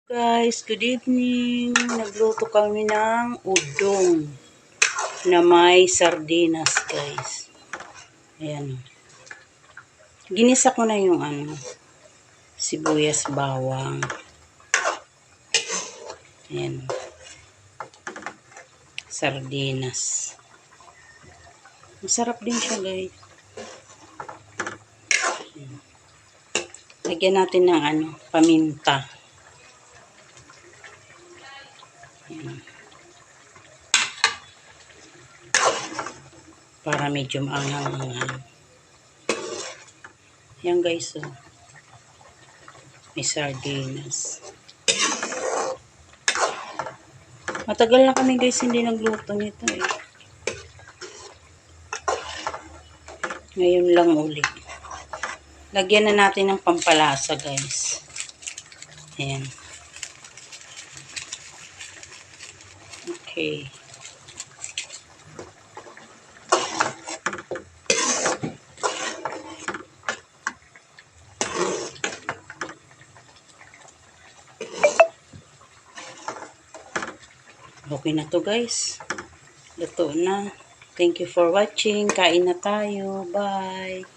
Guys, good evening. Nagluto kami ng udong na may sardinas, guys. Ayan. Ginisa ko na yung sibuyas, bawang. Ayan. Sardinas. Masarap din siya, guys. Ayan. Lagyan natin ng paminta. Ayan. Para medyo maanghang. Yan guys, oh. May sardinas. Matagal na kami guys hindi nagluto nito eh. Ngayon lang ulit. Lagyan na natin ng pampalasa guys. Ayan. Okay. Okay na to guys. Luto na. Thank you for watching. Kain na tayo. Bye.